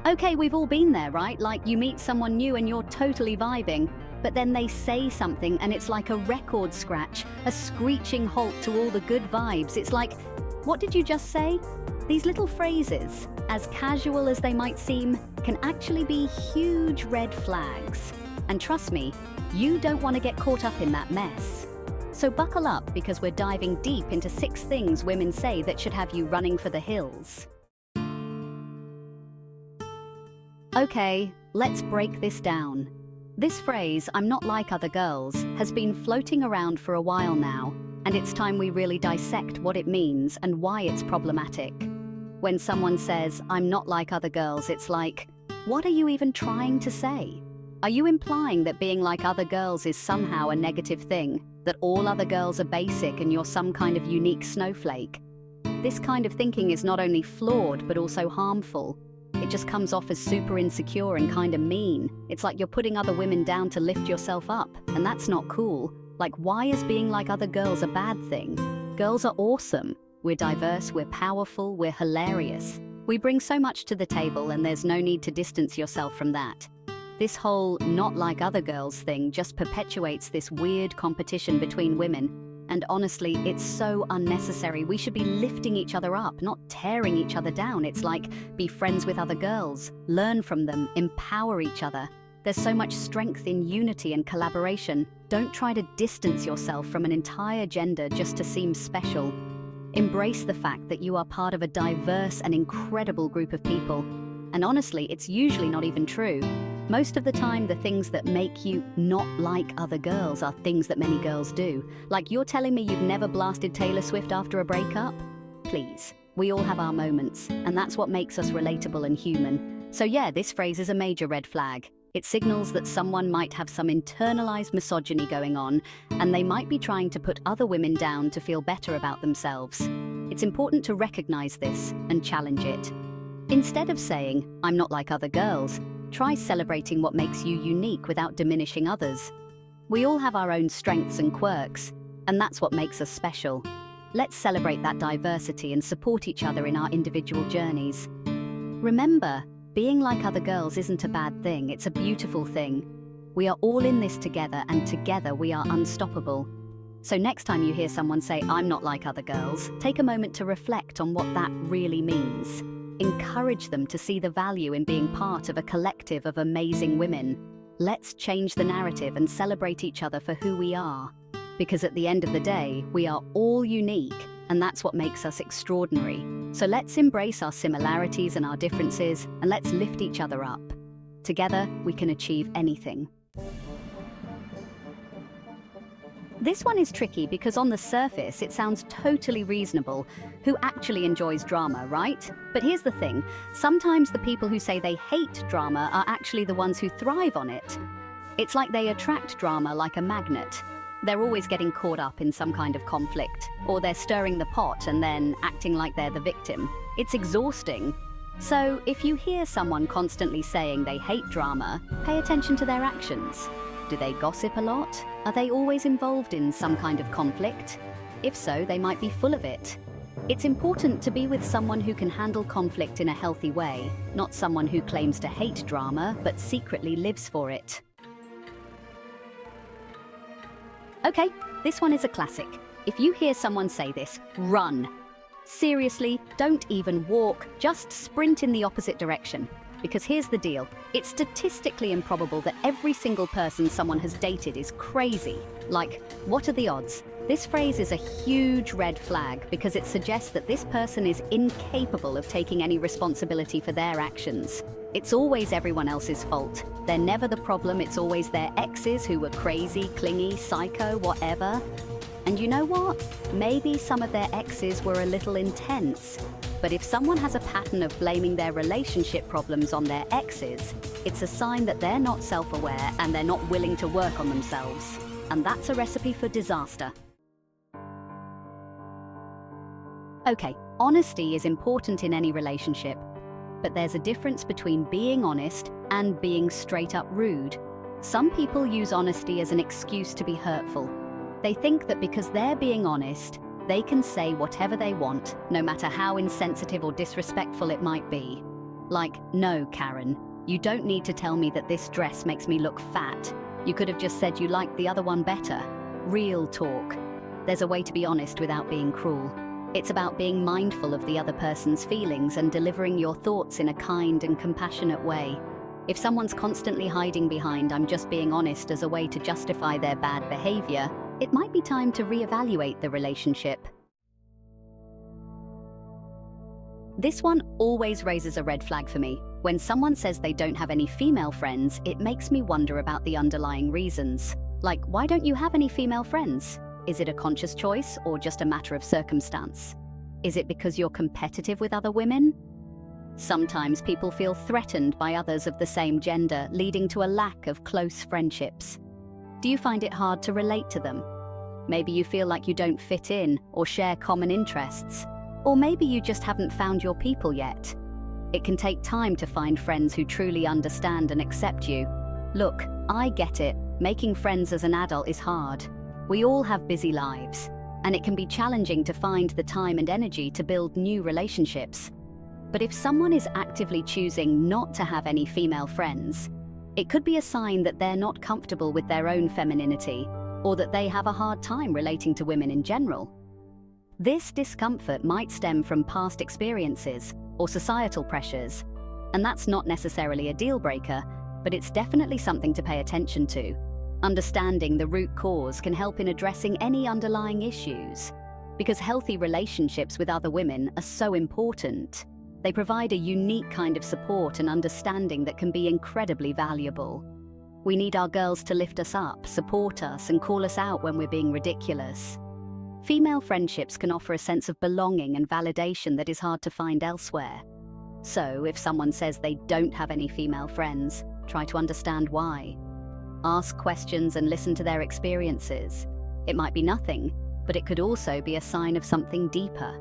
Okay, we've all been there, right? Like you meet someone new and you're totally vibing, but then they say something and it's like a record scratch, a screeching halt to all the good vibes. It's like, what did you just say? These little phrases, as casual as they might seem, can actually be huge red flags. And trust me, you don't want to get caught up in that mess. So buckle up because we're diving deep into 6 things women say that should have you running for the hills. Okay, let's break this down. This phrase, "I'm not like other girls," has been floating around for a while now, and it's time we really dissect what it means and why it's problematic. When someone says, "I'm not like other girls," it's like, what are you even trying to say? Are you implying that being like other girls is somehow a negative thing? That all other girls are basic and you're some kind of unique snowflake? This kind of thinking is not only flawed, but also harmful. It just comes off as super insecure and kind of mean. It's like you're putting other women down to lift yourself up, and that's not cool. Like, why is being like other girls a bad thing? Girls are awesome. We're diverse, we're powerful, we're hilarious. We bring so much to the table, and there's no need to distance yourself from that. This whole "not like other girls" thing just perpetuates this weird competition between women. And honestly, it's so unnecessary. We should be lifting each other up, not tearing each other down. It's like, be friends with other girls, learn from them, empower each other. There's so much strength in unity and collaboration. Don't try to distance yourself from an entire gender just to seem special. Embrace the fact that you are part of a diverse and incredible group of people. And honestly, it's usually not even true. Most of the time, the things that make you not like other girls are things that many girls do. Like, you're telling me you've never blasted Taylor Swift after a breakup? Please, we all have our moments, and that's what makes us relatable and human. So yeah, this phrase is a major red flag. It signals that someone might have some internalized misogyny going on, and they might be trying to put other women down to feel better about themselves. It's important to recognize this and challenge it. Instead of saying, "I'm not like other girls," try celebrating what makes you unique without diminishing others. We all have our own strengths and quirks, and that's what makes us special. Let's celebrate that diversity and support each other in our individual journeys. Remember, being like other girls isn't a bad thing, it's a beautiful thing. We are all in this together, and together we are unstoppable. So next time you hear someone say, "I'm not like other girls," take a moment to reflect on what that really means. Encourage them to see the value in being part of a collective of amazing women. Let's change the narrative and celebrate each other for who we are. Because at the end of the day, we are all unique, and that's what makes us extraordinary. So let's embrace our similarities and our differences, and let's lift each other up. Together, we can achieve anything. This one is tricky because on the surface, it sounds totally reasonable. Who actually enjoys drama, right? But here's the thing, sometimes the people who say they hate drama are actually the ones who thrive on it. It's like they attract drama like a magnet. They're always getting caught up in some kind of conflict, or they're stirring the pot and then acting like they're the victim. It's exhausting. So if you hear someone constantly saying they hate drama, pay attention to their actions. Do they gossip a lot? Are they always involved in some kind of conflict? If so, they might be full of it. It's important to be with someone who can handle conflict in a healthy way, not someone who claims to hate drama but secretly lives for it. Okay, this one is a classic. If you hear someone say this, run. Seriously, don't even walk, just sprint in the opposite direction. Because here's the deal, it's statistically improbable that every single person someone has dated is crazy. Like, what are the odds? This phrase is a huge red flag because it suggests that this person is incapable of taking any responsibility for their actions. It's always everyone else's fault. They're never the problem, it's always their exes who were crazy, clingy, psycho, whatever. And you know what? Maybe some of their exes were a little intense. But if someone has a pattern of blaming their relationship problems on their exes, it's a sign that they're not self-aware and they're not willing to work on themselves. And that's a recipe for disaster. Okay, honesty is important in any relationship, but there's a difference between being honest and being straight up rude. Some people use honesty as an excuse to be hurtful. They think that because they're being honest, they can say whatever they want, no matter how insensitive or disrespectful it might be. Like, no, Karen, you don't need to tell me that this dress makes me look fat. You could have just said you liked the other one better. Real talk. There's a way to be honest without being cruel. It's about being mindful of the other person's feelings and delivering your thoughts in a kind and compassionate way. If someone's constantly hiding behind "I'm just being honest" as a way to justify their bad behavior, it might be time to reevaluate the relationship. This one always raises a red flag for me. When someone says they don't have any female friends, it makes me wonder about the underlying reasons. Like, why don't you have any female friends? Is it a conscious choice or just a matter of circumstance? Is it because you're competitive with other women? Sometimes people feel threatened by others of the same gender, leading to a lack of close friendships. Do you find it hard to relate to them? Maybe you feel like you don't fit in or share common interests. Or maybe you just haven't found your people yet. It can take time to find friends who truly understand and accept you. Look, I get it. Making friends as an adult is hard. We all have busy lives, and it can be challenging to find the time and energy to build new relationships. But if someone is actively choosing not to have any female friends, it could be a sign that they're not comfortable with their own femininity, or that they have a hard time relating to women in general. This discomfort might stem from past experiences or societal pressures, and that's not necessarily a deal breaker, but it's definitely something to pay attention to. Understanding the root cause can help in addressing any underlying issues, because healthy relationships with other women are so important. They provide a unique kind of support and understanding that can be incredibly valuable. We need our girls to lift us up, support us, and call us out when we're being ridiculous. Female friendships can offer a sense of belonging and validation that is hard to find elsewhere. So, if someone says they don't have any female friends, try to understand why. Ask questions and listen to their experiences. It might be nothing, but it could also be a sign of something deeper.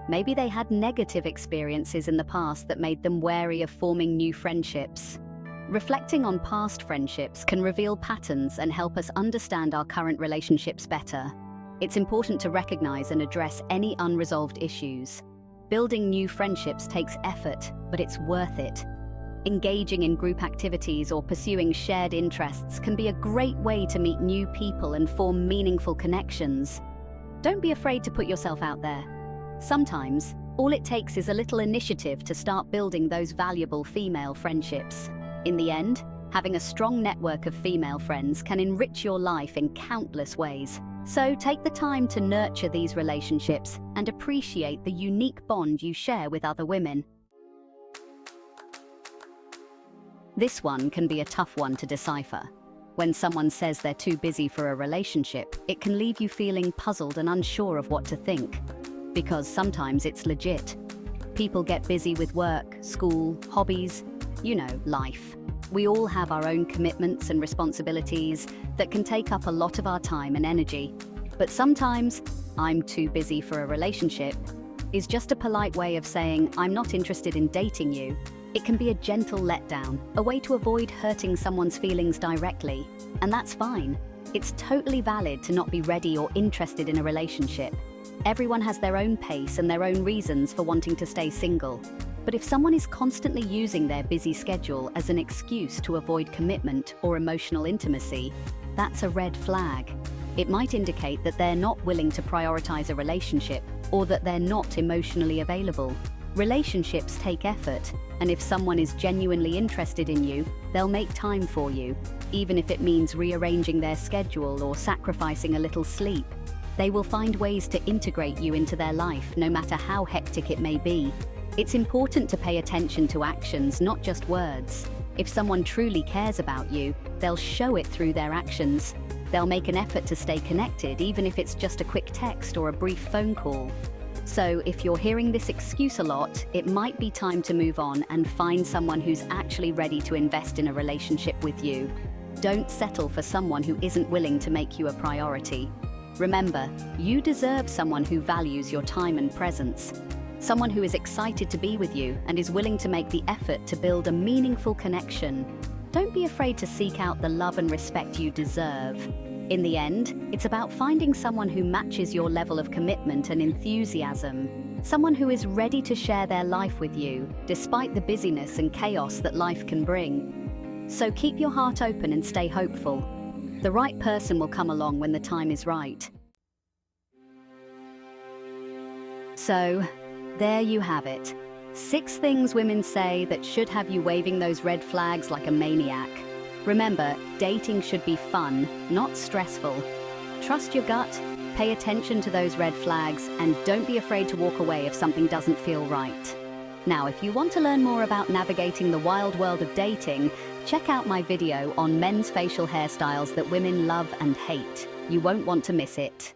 Maybe they had negative experiences in the past that made them wary of forming new friendships. Reflecting on past friendships can reveal patterns and help us understand our current relationships better. It's important to recognize and address any unresolved issues. Building new friendships takes effort, but it's worth it. Engaging in group activities or pursuing shared interests can be a great way to meet new people and form meaningful connections. Don't be afraid to put yourself out there. Sometimes, all it takes is a little initiative to start building those valuable female friendships. In the end, having a strong network of female friends can enrich your life in countless ways. So take the time to nurture these relationships and appreciate the unique bond you share with other women. This one can be a tough one to decipher. When someone says they're too busy for a relationship, it can leave you feeling puzzled and unsure of what to think. Because sometimes it's legit. People get busy with work, school, hobbies, life. We all have our own commitments and responsibilities that can take up a lot of our time and energy. But sometimes, "I'm too busy for a relationship" is just a polite way of saying, "I'm not interested in dating you." It can be a gentle letdown, a way to avoid hurting someone's feelings directly. And that's fine. It's totally valid to not be ready or interested in a relationship. Everyone has their own pace and their own reasons for wanting to stay single. But if someone is constantly using their busy schedule as an excuse to avoid commitment or emotional intimacy, that's a red flag. It might indicate that they're not willing to prioritize a relationship or that they're not emotionally available. Relationships take effort, and if someone is genuinely interested in you, they'll make time for you, even if it means rearranging their schedule or sacrificing a little sleep. They will find ways to integrate you into their life, no matter how hectic it may be. It's important to pay attention to actions, not just words. If someone truly cares about you, they'll show it through their actions. They'll make an effort to stay connected, even if it's just a quick text or a brief phone call. So if you're hearing this excuse a lot, it might be time to move on and find someone who's actually ready to invest in a relationship with you. Don't settle for someone who isn't willing to make you a priority. Remember, you deserve someone who values your time and presence. Someone who is excited to be with you and is willing to make the effort to build a meaningful connection. Don't be afraid to seek out the love and respect you deserve. In the end, it's about finding someone who matches your level of commitment and enthusiasm. Someone who is ready to share their life with you, despite the busyness and chaos that life can bring. So keep your heart open and stay hopeful. The right person will come along when the time is right. So, there you have it. 6 things women say that should have you waving those red flags like a maniac. Remember, dating should be fun, not stressful. Trust your gut, pay attention to those red flags, and don't be afraid to walk away if something doesn't feel right. Now, if you want to learn more about navigating the wild world of dating, check out my video on men's facial hairstyles that women love and hate. You won't want to miss it.